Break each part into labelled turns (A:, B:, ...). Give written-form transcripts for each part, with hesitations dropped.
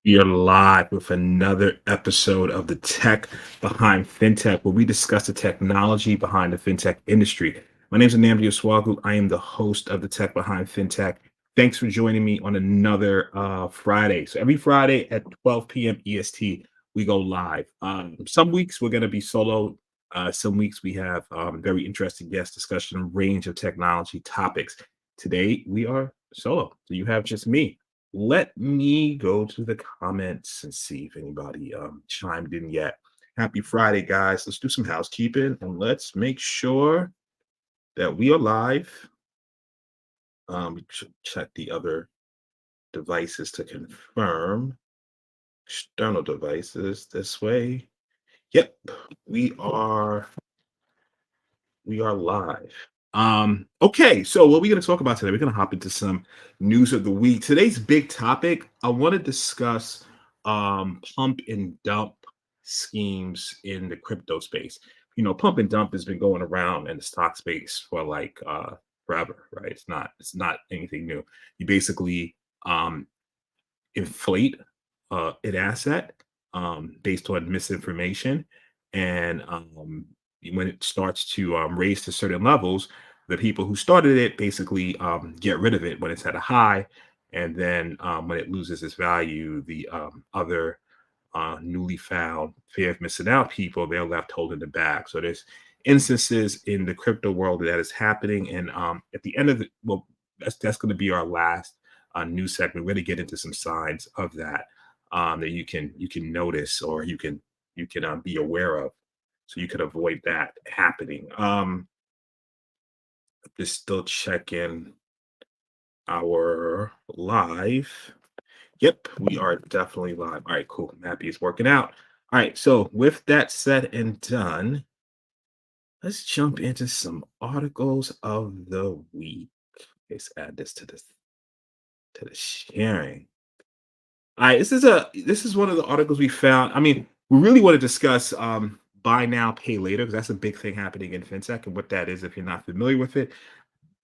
A: We are live with another episode of the Tech Behind FinTech, where we discuss the technology behind the fintech industry. My name is Nnamdi Osuagwu. I am the host of the Tech Behind FinTech. Thanks for joining me on another Friday. So every Friday at 12 p.m. EST, we go live. Some weeks we're going to be solo. Some weeks we have very interesting guest discussion, a range of technology topics. Today we are solo, so you have just me. Let me go to the comments and see if anybody chimed in yet. Happy Friday, guys. Let's do some housekeeping and let's make sure that we are live. We should check the other devices to confirm. External devices this way. Yep, we are live. Okay, so what we're going to talk about today, we're going to hop into some news of the week. Today's big topic, I want to discuss pump and dump schemes in the crypto space. Pump and dump has been going around in the stock space for like forever, right? It's not anything new. You basically inflate an asset based on misinformation, and when it starts to raise to certain levels, the people who started it basically get rid of it when it's at a high, and then when it loses its value, the other newly found fear of missing out people, they're left holding the bag. So there's instances in the crypto world that is happening, and at the end of the well, that's going to be our last news segment. We're going to get into some signs of that that you can notice, or you can be aware of, so you could avoid that happening. Just still checking our live. Yep, we are definitely live. All right, cool. I'm happy it's working out. All right, so with that said and done, let's jump into some articles of the week. Let's add this to the sharing. All right, this is one of the articles we found. I mean, we really want to discuss buy now, pay later, because that's a big thing happening in fintech, and what that is, if you're not familiar with it.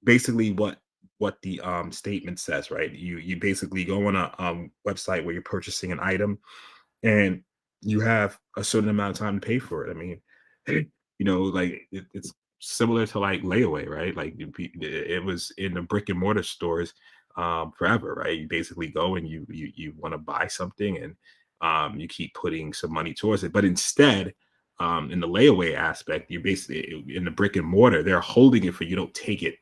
A: Basically, what the statement says, right? You basically go on a website where you're purchasing an item, and you have a certain amount of time to pay for it. I mean, like it's similar to like layaway, right? Like it was in the brick and mortar stores forever, right? You basically go and you want to buy something, and you keep putting some money towards it, but instead. In the layaway aspect, you're basically in the brick and mortar, they're holding it for you. Don't take it,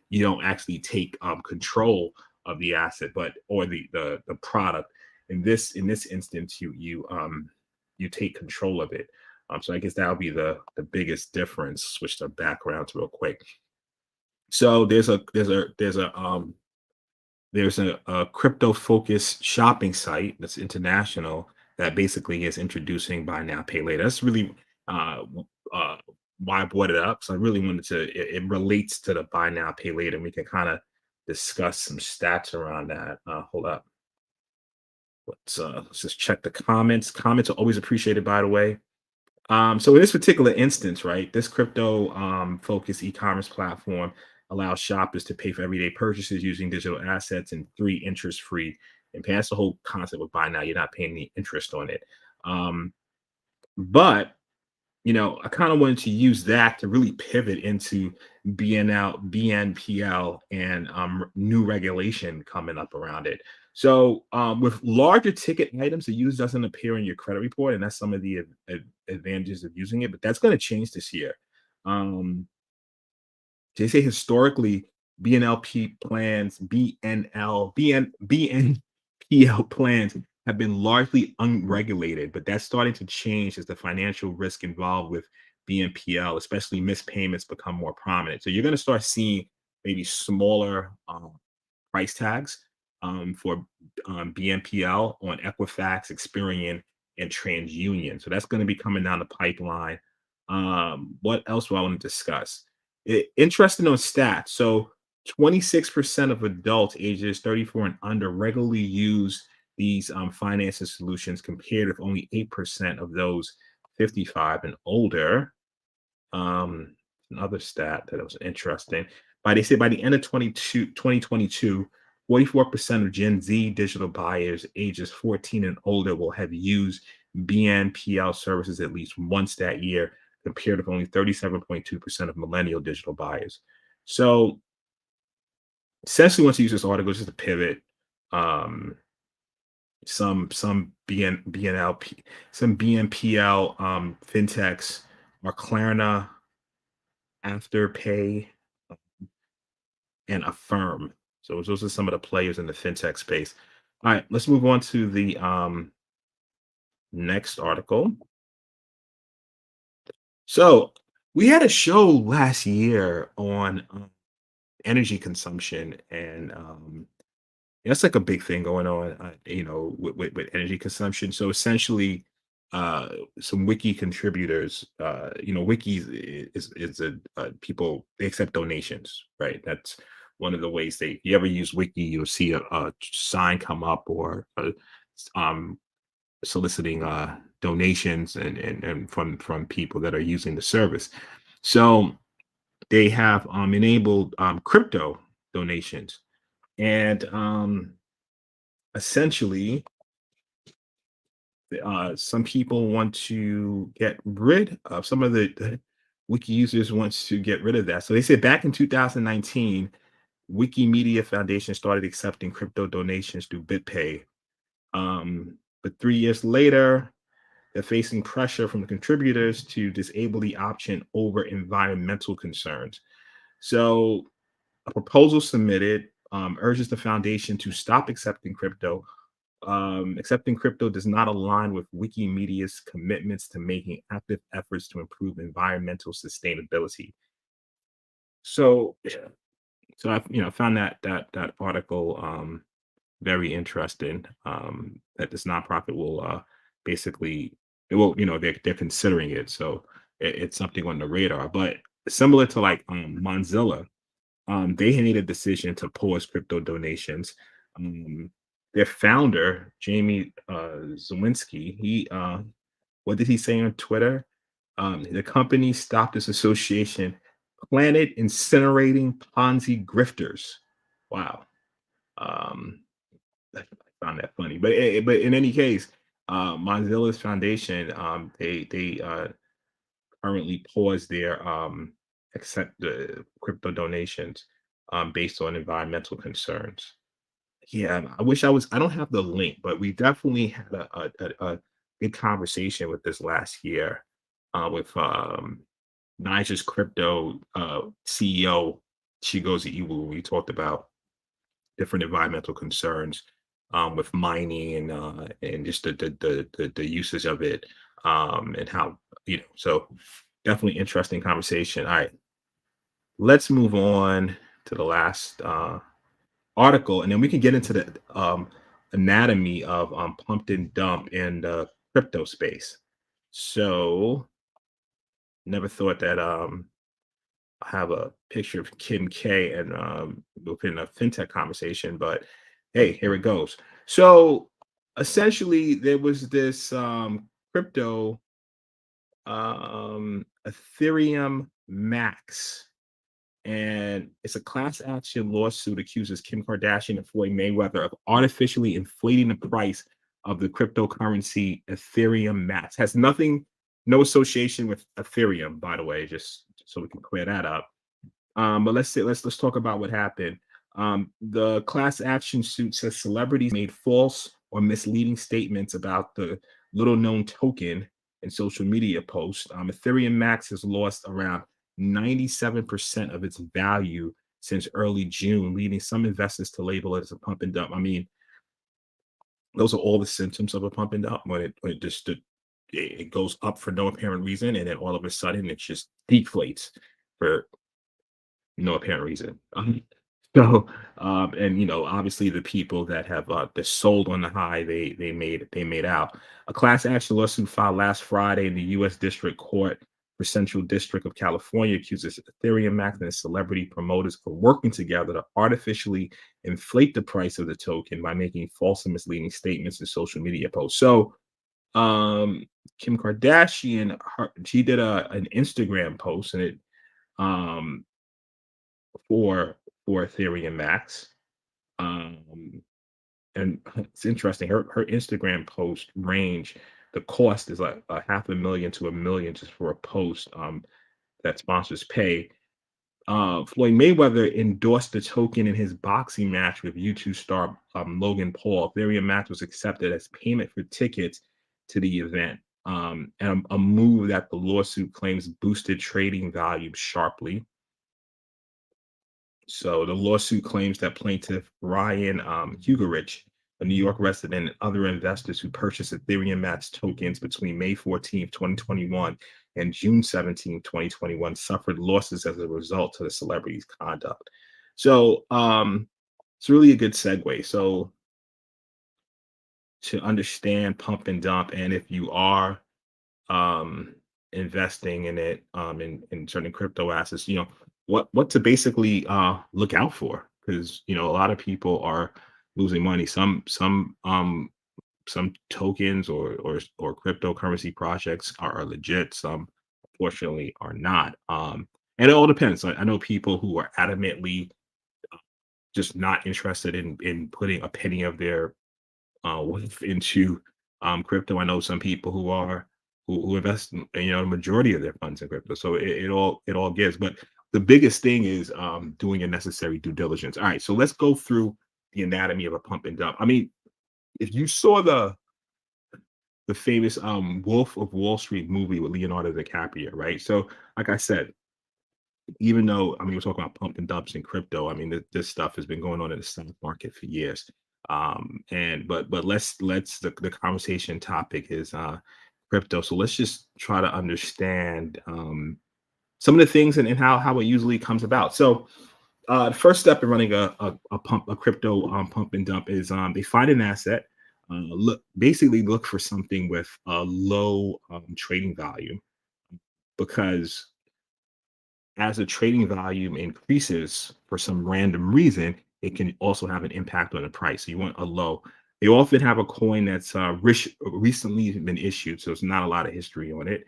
A: you don't actually take control of the asset, but or the product. In this instance, you take control of it. So I guess that'll be the biggest difference. Switch the backgrounds real quick. So there's a crypto focused shopping site that's international that basically is introducing buy now pay later. That's really uh, why I brought it up. So I really wanted to. It relates to the buy now pay later. And we can kind of discuss some stats around that. Hold up. Let's just check the comments. Comments are always appreciated, by the way. So in this particular instance, right, this crypto focused e-commerce platform allows shoppers to pay for everyday purchases using digital assets and three interest free. And that's the whole concept of buy now. You're not paying the interest on it. But I kind of wanted to use that to really pivot into BNL, BNPL, and new regulation coming up around it. So, with larger ticket items, the use doesn't appear in your credit report, and that's some of the advantages of using it. But that's going to change this year. Um, they say historically, BNLP plans, BNPL plans have been largely unregulated, but that's starting to change as the financial risk involved with BNPL, especially missed payments, become more prominent. So you're going to start seeing maybe smaller price tags for BNPL on Equifax, Experian, and TransUnion. So that's going to be coming down the pipeline. What else do I want to discuss? Interesting on stats. So 26% of adults ages 34 and under regularly use these financing solutions, compared with only 8% of those 55 and older. Another stat that was interesting. They say by the end of 2022, 44% of Gen Z digital buyers ages 14 and older will have used BNPL services at least once that year, compared with only 37.2% of millennial digital buyers. So essentially, once you use this article, just to pivot, um, some BNLP, some BNPL fintechs are Klarna, Afterpay, and Affirm. So those are some of the players in the fintech space. All right, let's move on to the next article. So we had a show last year on energy consumption, and that's like a big thing going on, with energy consumption. So essentially, uh, some wiki contributors, wikis is people, they accept donations, right? That's one of the ways they. You ever use wiki, you'll see a sign come up, or um, soliciting donations and from people that are using the service. So they have enabled crypto donations, and essentially, some people want to get rid of some of the wiki users wants to get rid of that. So they said back in 2019, Wikimedia Foundation started accepting crypto donations through BitPay. But 3 years later, they're facing pressure from the contributors to disable the option over environmental concerns. So a proposal submitted urges the foundation to stop accepting crypto. Accepting crypto does not align with Wikimedia's commitments to making active efforts to improve environmental sustainability. So, so I, found that article very interesting. That this nonprofit will basically, it will, they're considering it. So it's something on the radar. But similar to like Mozilla, they had made a decision to pause crypto donations. Um, their founder, Jamie Zawinski, what did he say on Twitter? The company stopped its association, Planet Incinerating Ponzi Grifters. Wow. Um, I found that funny, but in any case, Mozilla's foundation, they currently pause their accept the crypto donations based on environmental concerns. Yeah, I wish I was. I don't have the link, but we definitely had a good conversation with this last year with Niger's crypto CEO Chigozie Iwu. We talked about different environmental concerns with mining and just the usage of it, and how, so definitely interesting conversation. All right, let's move on to the last article, and then we can get into the anatomy of pumped and dump in the crypto space. So never thought that I have a picture of Kim K and within a fintech conversation, but hey, here it goes. So essentially, there was this crypto Ethereum Max, and it's a class action lawsuit accuses Kim Kardashian and Floyd Mayweather of artificially inflating the price of the cryptocurrency Ethereum Max. Has nothing, no association with Ethereum, by the way, just so we can clear that up. But let's talk about what happened. The class action suit says celebrities made false or misleading statements about the little known token in social media posts. Ethereum Max has lost around 97% of its value since early June, leading some investors to label it as a pump and dump. I mean, those are all the symptoms of a pump and dump when it just it goes up for no apparent reason, and then all of a sudden it just deflates for no apparent reason. So, and obviously the people that have that sold on the high, they made out. A class action lawsuit filed last Friday in the U.S. District Court for Central District of California accuses Ethereum Max and its celebrity promoters of working together to artificially inflate the price of the token by making false and misleading statements in social media posts. So, Kim Kardashian, she did an Instagram post, and it um for Ethereum Max. Um, and it's interesting. Her Instagram post range, the cost is like a half a million to a million just for a post that sponsors pay. Floyd Mayweather endorsed the token in his boxing match with YouTube star Logan Paul. Ethereum match was accepted as payment for tickets to the event, and a move that the lawsuit claims boosted trading volume sharply. So the lawsuit claims that plaintiff Ryan Hugerich, a New York resident, and other investors who purchased Ethereum Match tokens between May 14th, 2021 and June 17th, 2021 suffered losses as a result of the celebrity's conduct. So it's really a good segue. So to understand pump and dump, and if you are um, investing in it, in certain crypto assets, what to basically look out for, because a lot of people are losing money. Some tokens or cryptocurrency projects are legit. Some unfortunately are not. And it all depends. I know people who are adamantly just not interested in putting a penny of their into crypto. I know some people who invest, the majority of their funds in crypto. So it all gives. But the biggest thing is doing a necessary due diligence. All right, so let's go through the anatomy of a pump and dump. I mean, if you saw the famous Wolf of Wall Street movie with Leonardo DiCaprio, right? So, like I said, even though, I mean, we're talking about pump and dumps in crypto. I mean, this stuff has been going on in the stock market for years. And but the conversation topic is crypto. So let's just try to understand some of the things and how it usually comes about. So the first step in running a crypto pump and dump is they find an asset, look for something with a low trading volume, because as the trading volume increases for some random reason, it can also have an impact on the price. So you want a low. They often have a coin that's recently been issued, so it's not a lot of history on it.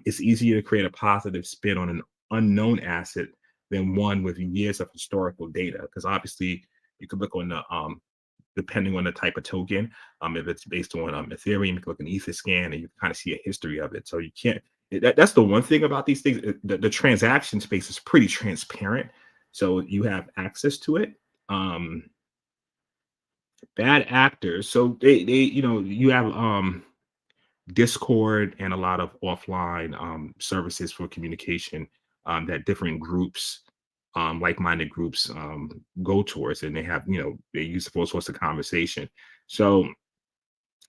A: It's easier to create a positive spin on an unknown asset than one with years of historical data, because obviously you could look on the depending on the type of token. If it's based on Ethereum, you can look an Etherscan and you kind of see a history of it. So you can't. That's the one thing about these things. The transaction space is pretty transparent, so you have access to it. Um, Bad actors. So you have Discord and a lot of offline services for communication that different groups, like-minded groups, go towards, and they use for all sorts of conversation. So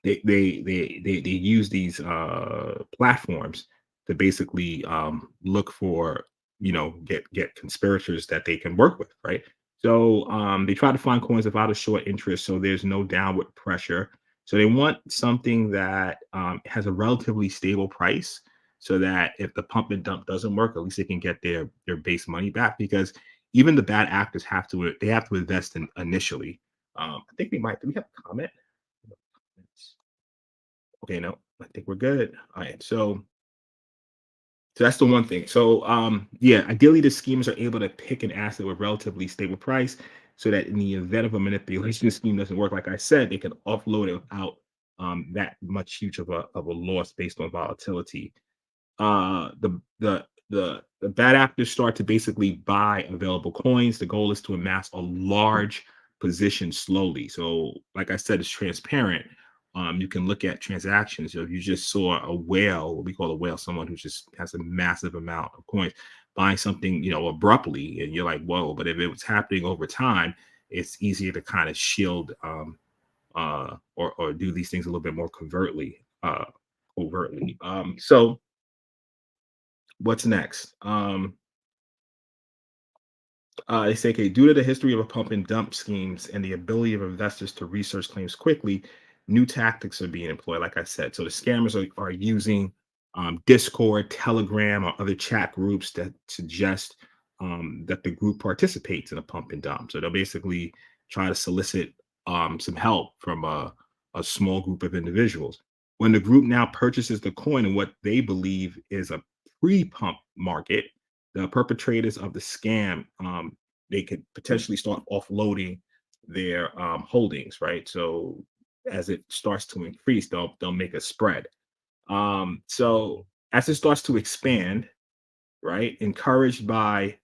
A: they use these platforms to basically look for, get conspirators that they can work with, right? So they try to find coins without a short interest, so there's no downward pressure. So they want something that has a relatively stable price, so that if the pump and dump doesn't work, at least they can get their base money back, because even the bad actors have to invest in initially. I think we might. Do we have a comment? Okay, no, I think we're good. All right, so that's the one thing. So yeah, ideally the schemers are able to pick an asset with relatively stable price, so that in the event of a manipulation scheme doesn't work, like I said, they can offload it without that much huge of a loss based on volatility. The bad actors start to basically buy available coins. The goal is to amass a large position slowly. So, like I said, it's transparent. You can look at transactions. If you just saw a whale, what we call a whale, someone who just has a massive amount of coins, buying something, abruptly, and you're like, whoa. But if it was happening over time, it's easier to kind of shield or do these things a little bit more covertly. So what's next? They say, okay, due to the history of a pump and dump schemes and the ability of investors to research claims quickly, new tactics are being employed. Like I said, so the scammers are using Discord, Telegram, or other chat groups that suggest that the group participates in a pump and dump. So they'll basically try to solicit some help from a small group of individuals. When the group now purchases the coin in what they believe is a pre-pump market, the perpetrators of the scam, they could potentially start offloading their holdings, right? So as it starts to increase, they'll make a spread. So as it starts to expand, right, encouraged by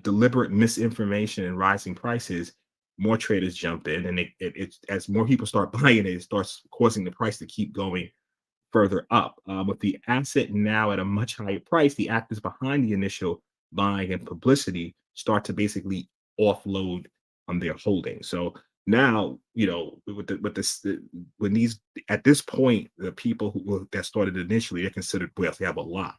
A: deliberate misinformation and rising prices, more traders jump in, and it's as more people start buying it, it starts causing the price to keep going further up. With the asset now at a much higher price, the actors behind the initial buying and publicity start to basically offload on their holdings. So now, with this, when these at this point, the people that started initially, they're considered wealth. They have a lot.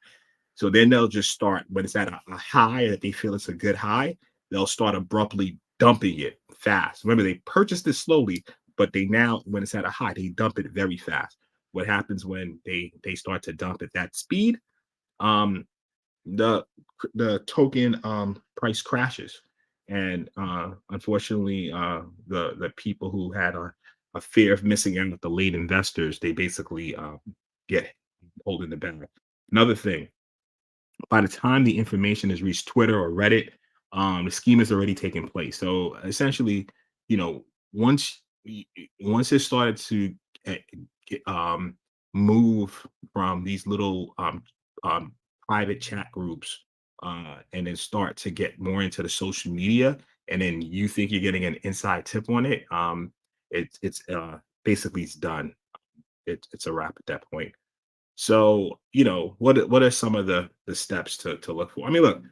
A: So then they'll just start when it's at a high that they feel it's a good high, they'll start abruptly dumping it fast. Remember, they purchased it slowly, but they now, when it's at a high, they dump it very fast. What happens when they start to dump at that speed? Um, the the token price crashes, and unfortunately, the people who had a fear of missing out with the late investors, they basically get holding the bag. Another thing, by the time the information has reached Twitter or Reddit, the scheme has already taken place. So essentially, you know, once once it started to uh, move from these little um, private chat groups, and then start to get more into the social media, and then you think you're getting an inside tip on it, it's basically it's done. It's a wrap at that point. So, what are some of the steps to look for? I mean, look,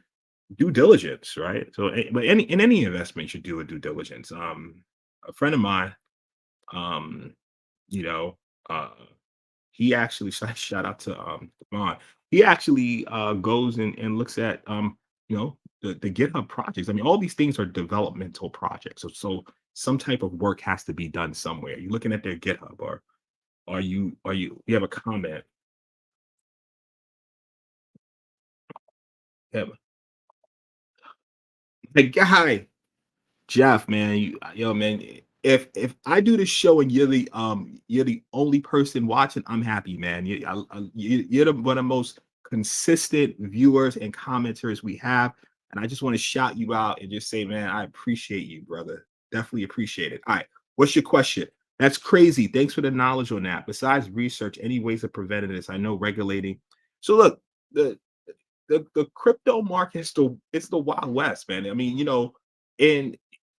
A: due diligence, right? So, but any investment, you should do a due diligence. A friend of mine, um, you know, uh, he actually shout out to Devon. He actually goes and looks at the GitHub projects. I mean, all these things are developmental projects. So some type of work has to be done somewhere. You're looking at their GitHub, or you have a comment. Yeah, the guy, Jeff, man, yo, man, if I do this show and you're the only person watching, I'm happy, man. You're one of the most consistent viewers and commenters we have, and I just want to shout you out and just say, man, I appreciate you, brother. Definitely appreciate it. All right, what's your question? That's crazy. Thanks for the knowledge on that. Besides research, any ways of preventing this? I know regulating. So look, the the crypto market is the wild west, man. I mean, and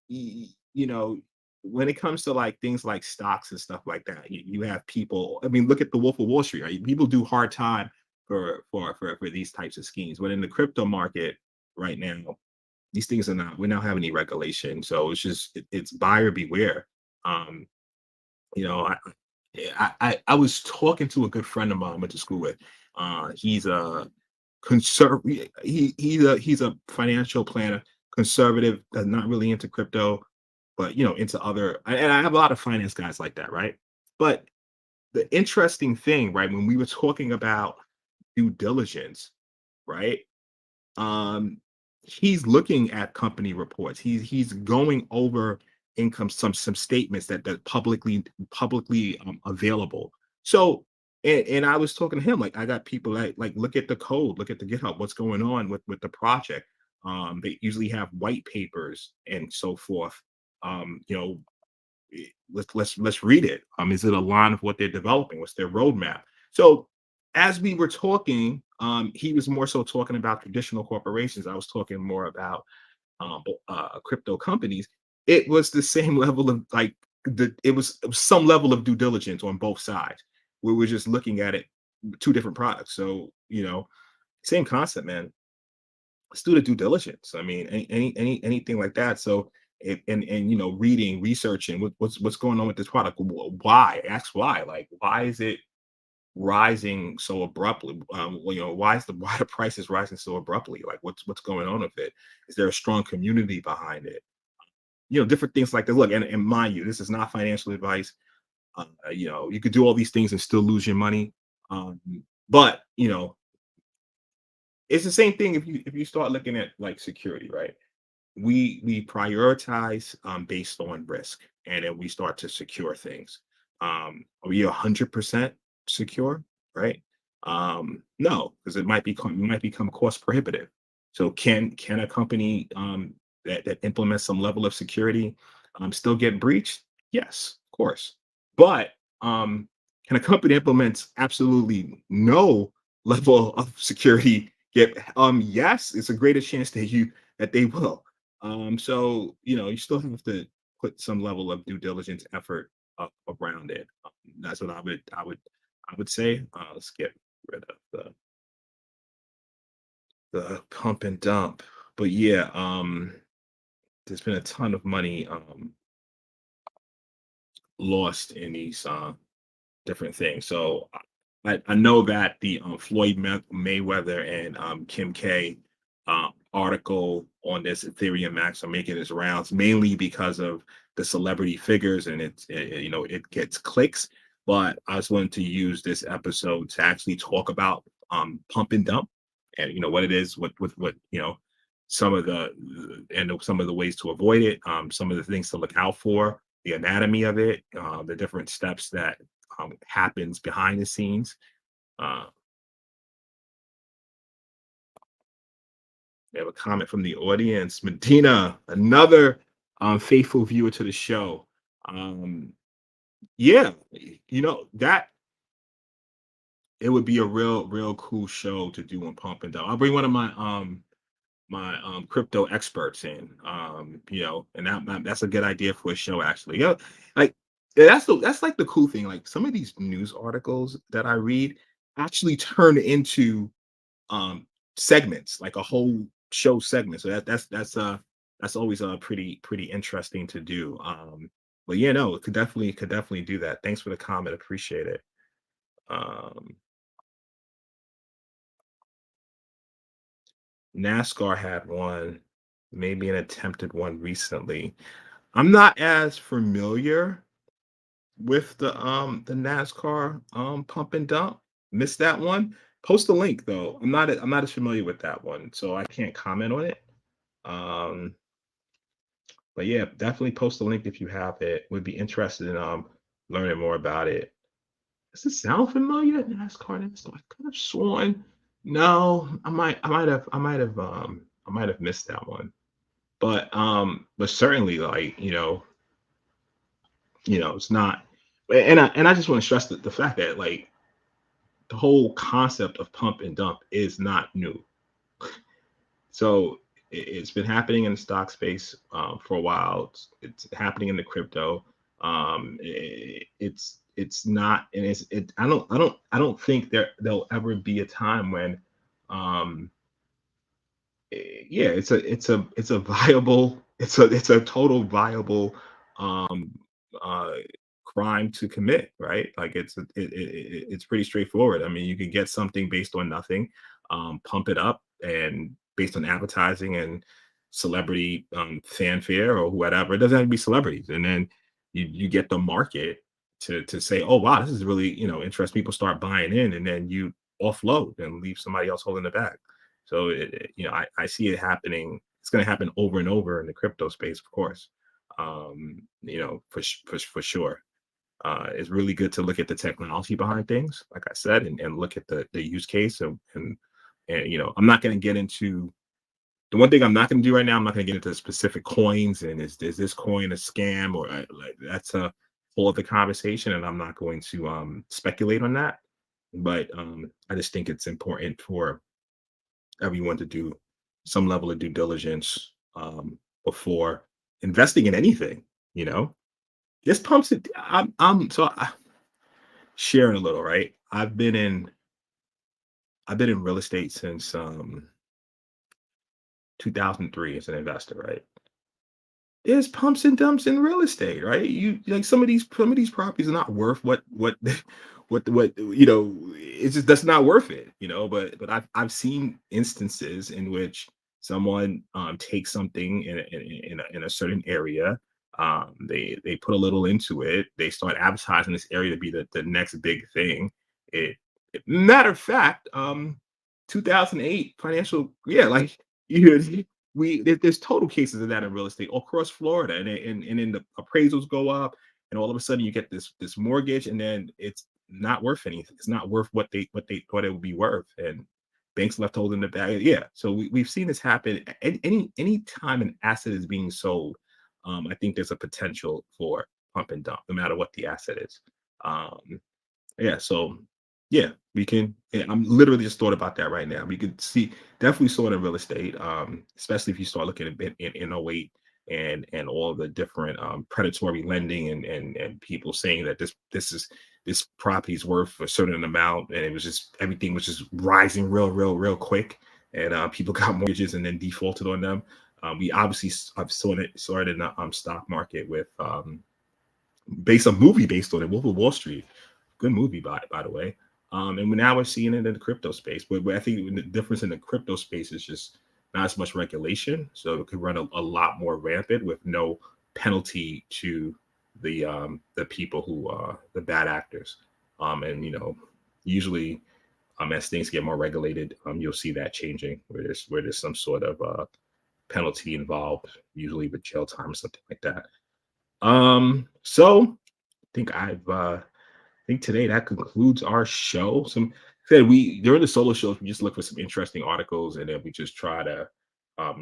A: you know, when it comes to like things like stocks and stuff like that, you have people. I mean, look at the Wolf of Wall Street. Right? People do hard time for these types of schemes. But in the crypto market right now, these things are not. We don't have any regulation, so it's just it's buyer beware. Um, you know, I was talking to a good friend of mine I went to school with. He's a he's a financial planner, conservative, not really into crypto, but into other. And I have a lot of finance guys like that, right? But the interesting thing, right, when we were talking about due diligence, right? um he's looking at company reports. He's going over income, some statements that publicly available. So and I was talking to him, like, I got people that like look at the code, look at the GitHub, what's going on with the project. They usually have white papers and so forth. Let's read it. Is it a line of what they're developing? What's their roadmap? So as we were talking, he was more so talking about traditional corporations. I was talking more about crypto companies. It was the same level of like it was some level of due diligence on both sides. We were just looking at it, two different products. So same concept, man. Let's do the due diligence. I mean, anything like that. So and reading, researching what's going on with this product. Why? Ask why. Like, why is it rising so abruptly? Why the price is rising so abruptly? Like, what's going on with it? Is there a strong community behind it? Different things like that. Look, and mind you, this is not financial advice. You could do all these things and still lose your money. Um, but it's the same thing if you start looking at like security, right? We prioritize based on risk, and then we start to secure things. Are we 100% secure, right? No, because it might become cost prohibitive. So can a company that implements some level of security Still get breached? Yes, of course. But can a company implements absolutely no level of security get yes, it's a greater chance that they will. So you still have to put some level of due diligence effort up around it. That's what I would say. Let's get rid of the pump and dump. But yeah, there's been a ton of money lost in these different things. So I know that the Mayweather and Kim K article on this Ethereum Max are making its rounds mainly because of the celebrity figures and it gets clicks. But I just wanted to use this episode to actually talk about pump and dump and what it is, what some of the and some of the ways to avoid it, some of the things to look out for, the anatomy of it, the different steps that happens behind the scenes. Uh, we have a comment from the audience. Medina, another faithful viewer to the show. Um, yeah, that it would be a real cool show to do on Pump and Dump. I'll bring one of my crypto experts in, and that's a good idea for a show actually. Yeah, like that's like the cool thing. Like some of these news articles that I read actually turn into segments, like a whole show segment. So that's always pretty interesting to do. But yeah, no, it could definitely do that. Thanks for the comment, appreciate it. Um, NASCAR had one, maybe an attempted one recently. I'm not as familiar with the NASCAR pump and dump. Missed that one. Post a link though. I'm not as familiar with that one, so I can't comment on it. Um, but yeah, definitely post a link if you have it. Would be interested in learning more about it. Does it sound familiar? NASCAR. I could have sworn. No, I might have missed that one. But certainly like it's not. And I just want to stress the fact that like the whole concept of pump and dump is not new. So it's been happening in the stock space for a while. It's happening in the crypto. It's not, and it's it. I don't think there'll ever be a time when, um, yeah, it's a viable, it's a total viable um, uh, crime to commit, right? Like it's pretty straightforward. I mean, you could get something based on nothing, pump it up, and based on advertising and celebrity fanfare or whatever. It doesn't have to be celebrities, and then you get the market to say, oh wow, this is really interesting. People start buying in, and then you offload and leave somebody else holding the bag. So I see it happening. It's going to happen over and over in the crypto space, of course. For sure. It's really good to look at the technology behind things, like I said, and look at the use case and I'm not going to get into the one thing I'm not going to do right now. I'm not going to get into specific coins and is this coin a scam or like that's a whole other conversation, and I'm not going to speculate on that. But I just think it's important for everyone to do some level of due diligence before investing in anything. You know, this pumps it. I'm sharing a little, right? I've been in real estate since 2003 as an investor, right? There's pumps and dumps in real estate, right? You like some of these properties are not worth what it's just that's not worth it, but I've seen instances in which someone takes something in a certain area, they put a little into it, they start advertising this area to be the next big thing. Matter of fact, 2008 financial, yeah, like you there's total cases of that in real estate all across Florida, and then the appraisals go up, and all of a sudden you get this mortgage, and then it's not worth anything. It's not worth what they thought it would be worth, and banks left holding the bag. Yeah, so we've seen this happen. Any time an asset is being sold, I think there's a potential for pump and dump, no matter what the asset is. Um, yeah, so yeah, we can. Yeah, I'm literally just thought about that right now. We could see definitely saw it in real estate, especially if you start looking at in '08 and all the different predatory lending and people saying that this property is worth a certain amount, and it was just everything was just rising real quick, and people got mortgages and then defaulted on them. We obviously I've saw it in the stock market with based a movie based on it, Wolf of Wall Street. Good movie, by the way. And now we're seeing it in the crypto space. But I think the difference in the crypto space is just not as much regulation, so it could run a lot more rampant with no penalty to the people who the bad actors. And usually as things get more regulated, you'll see that changing where there's some sort of penalty involved, usually with jail time or something like that. So I think today that concludes our show. Some said we during the solo shows we just look for some interesting articles and then we just try to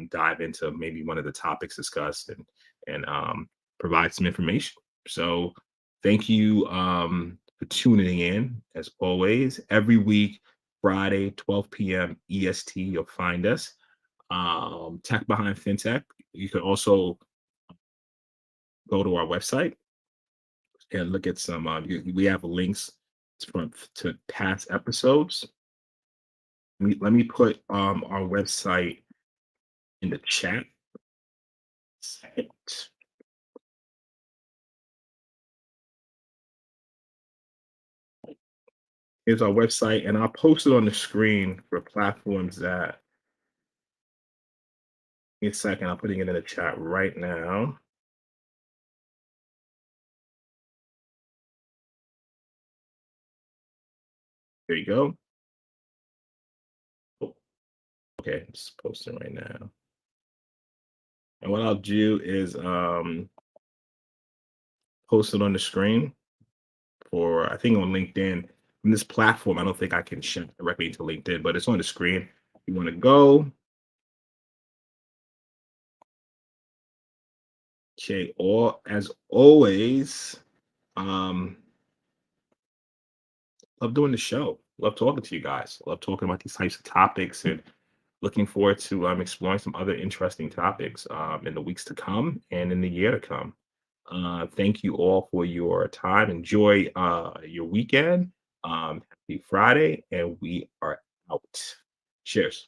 A: dive into maybe one of the topics discussed and provide some information. So thank you for tuning in as always. Every week, Friday, 12 p.m. EST, you'll find us. Tech Behind FinTech. You can also go to our website and look at some. We have links to past episodes. Let me put our website in the chat. Here's our website, and I'll post it on the screen for platforms that. In a second, I'm putting it in the chat right now. There you go. Oh, okay, I'm just posting right now. And what I'll do is post it on the screen for I think on LinkedIn. On this platform, I don't think I can share directly to LinkedIn, but it's on the screen. You want to go. Okay, or as always, um, love doing the show. Love talking to you guys. Love talking about these types of topics and looking forward to exploring some other interesting topics in the weeks to come and in the year to come. Thank you all for your time. Enjoy your weekend. Happy Friday, and we are out. Cheers.